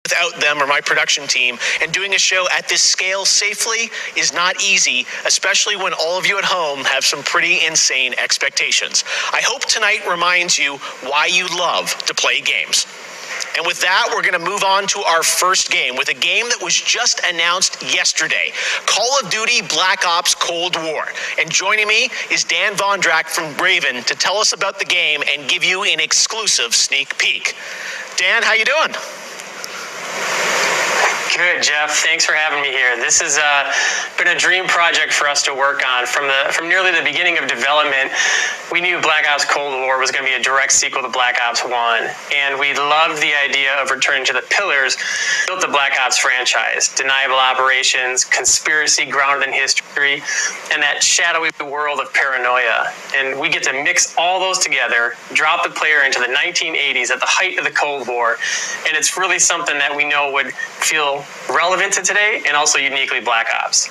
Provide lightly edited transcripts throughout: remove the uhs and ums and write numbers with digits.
without them or my production team, and doing a show at this scale safely is not easy, especially when all of you at home have some pretty insane expectations. I hope tonight reminds you why you love to play games. And with that, we're going to move on to our first game with a game that was just announced yesterday, Call of Duty Black Ops Cold War. And joining me is Dan Vondrack from Raven to tell us about the game and give you an exclusive sneak peek. Dan, how you doing? Good, Jeff. Thanks for having me here. This has been a dream project for us to work on. From nearly the beginning of development, we knew Black Ops Cold War was going to be a direct sequel to Black Ops 1, and we loved the idea of returning to the pillars built the Black Ops franchise: deniable operations, conspiracy grounded in history, and that shadowy world of paranoia. And we get to mix all those together, drop the player into the 1980s at the height of the Cold War, and it's really something that we know would feel relevant to today and also uniquely Black Ops.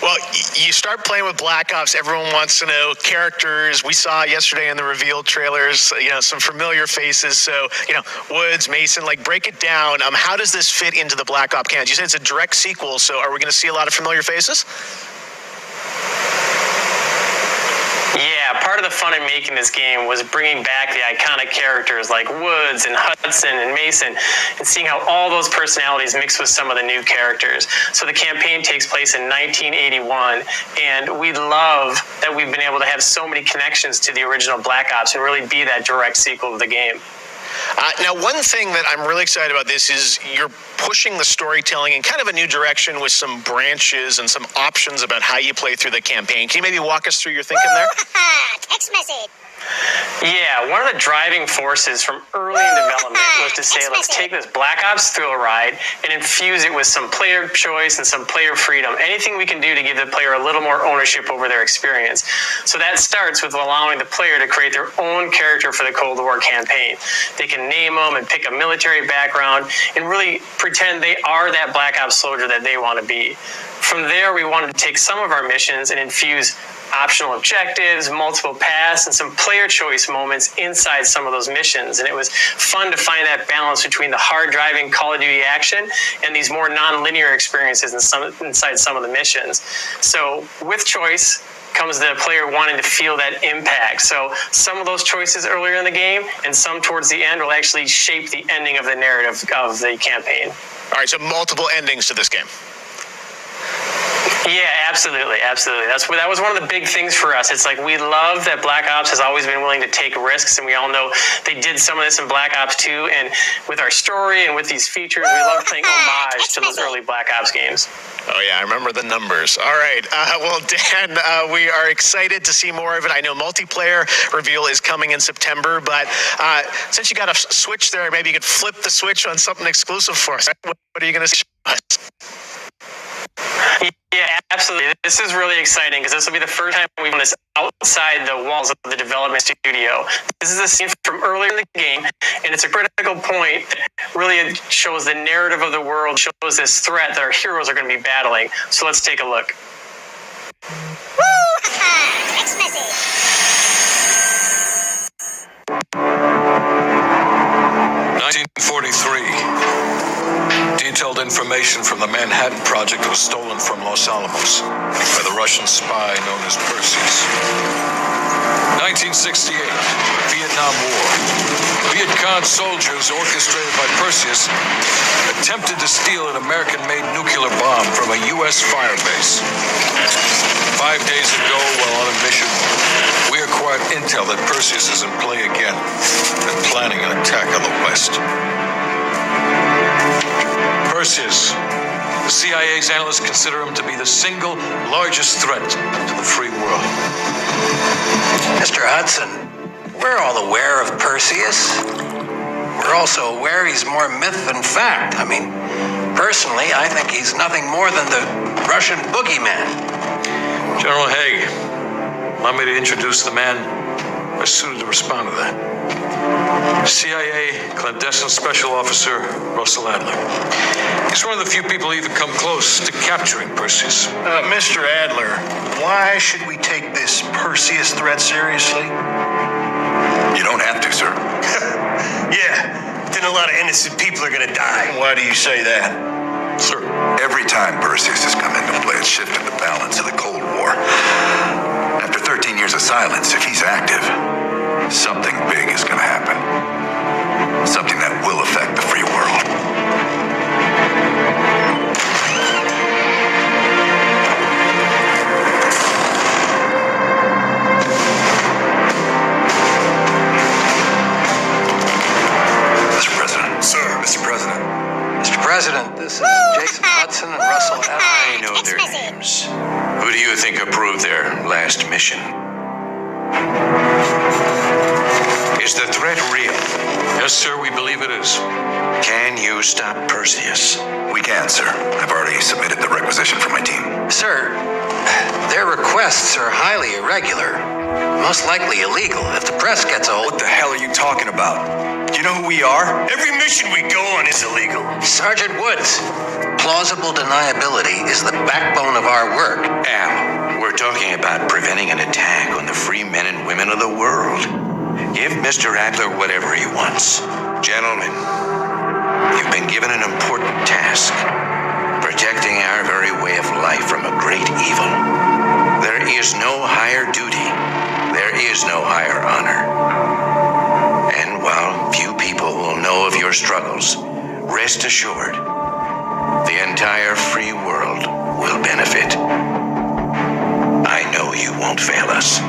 Well, you start playing with Black Ops, everyone wants to know characters. We saw yesterday in the reveal trailers, some familiar faces. So, Woods, Mason, break it down. How does this fit into the Black Ops canon? You said it's a direct sequel, so are we going to see a lot of familiar faces? Yeah, part of the fun in making this game was bringing back the iconic characters like Woods and Hudson and Mason and seeing how all those personalities mix with some of the new characters. So the campaign takes place in 1981, and we love that we've been able to have so many connections to the original Black Ops and really be that direct sequel to the game. Now, one thing that I'm really excited about this is you're pushing the storytelling in kind of a new direction with some branches and some options about how you play through the campaign. Can you maybe walk us through your thinking there? Text message. Yeah, one of the driving forces from early in development was to say, let's take this Black Ops thrill ride and infuse it with some player choice and some player freedom. Anything we can do to give the player a little more ownership over their experience. So that starts with allowing the player to create their own character for the Cold War campaign. They can name them and pick a military background and really pretend they are that Black Ops soldier that they want to be. From there, we wanted to take some of our missions and infuse optional objectives, multiple paths, and some player choice moments inside some of those missions. And it was fun to find that balance between the hard-driving Call of Duty action and these more non-linear experiences inside some of the missions. So with choice comes the player wanting to feel that impact. So some of those choices earlier in the game and some towards the end will actually shape the ending of the narrative of the campaign. All right, so multiple endings to this game. Yeah, absolutely. That was one of the big things for us. It's like we love that Black Ops has always been willing to take risks, and we all know they did some of this in Black Ops 2, and with our story and with these features, we love playing homage to those early Black Ops games. Oh, yeah, I remember the numbers. All right. Well, Dan, we are excited to see more of it. I know multiplayer reveal is coming in September, but since you got a switch there, maybe you could flip the switch on something exclusive for us. What are you going to show us? Yeah, absolutely. This is really exciting because this will be the first time we've done this outside the walls of the development studio. This is a scene from earlier in the game, and it's a critical point that really shows the narrative of the world, shows this threat that our heroes are going to be battling. So let's take a look. Text message. 1943. Detailed information from the Manhattan Project was stolen from Los Alamos by the Russian spy known as Perseus. 1968, Vietnam War. Viet Cong soldiers orchestrated by Perseus attempted to steal an American-made nuclear bomb from a U.S. firebase. 5 days ago, while on a mission, we acquired intel that Perseus is in play again and planning an attack on the West. Perseus. The CIA's analysts consider him to be the single largest threat to the free world. Mr. Hudson, we're all aware of Perseus. We're also aware he's more myth than fact. I mean, personally, I think he's nothing more than the Russian boogeyman. General Haig, allow me to introduce the man best suited to respond to that. CIA clandestine special officer Russell Adler. He's one of the few people who even come close to capturing Perseus. Mr. Adler, why should we take this Perseus threat seriously? You don't have to, sir. Yeah, then a lot of innocent people are gonna die. Why do you say that? Sir, Every time Perseus has come into play, it's shifted the balance of the Cold War. After 13 years of silence, if he's active, something big is going to happen. Something that will affect the free world. Mr. President. Sir. Mr. President. Mr. President, this is Jason Hudson and Russell Allen. I know Text their message. names. Who do you think approved their last mission? Is the threat real? yes, sir, we believe it is. Can you stop Perseus? We can, sir. I've already submitted the requisition for my team. Sir, their requests are highly irregular, most likely illegal. If the press gets a hold... What the hell are you talking about? Do you know who we are? Every mission we go on is illegal. Sergeant Woods, plausible deniability is the backbone of our work. Al, we're talking about preventing an attack on the free men and women of the world. Give Mr. Adler whatever he wants. Gentlemen, you've been given an important task. Protecting our very way of life from a great evil. There is no higher duty. There is no higher honor. And while few people will know of your struggles, rest assured, the entire free world will benefit. I know you won't fail us.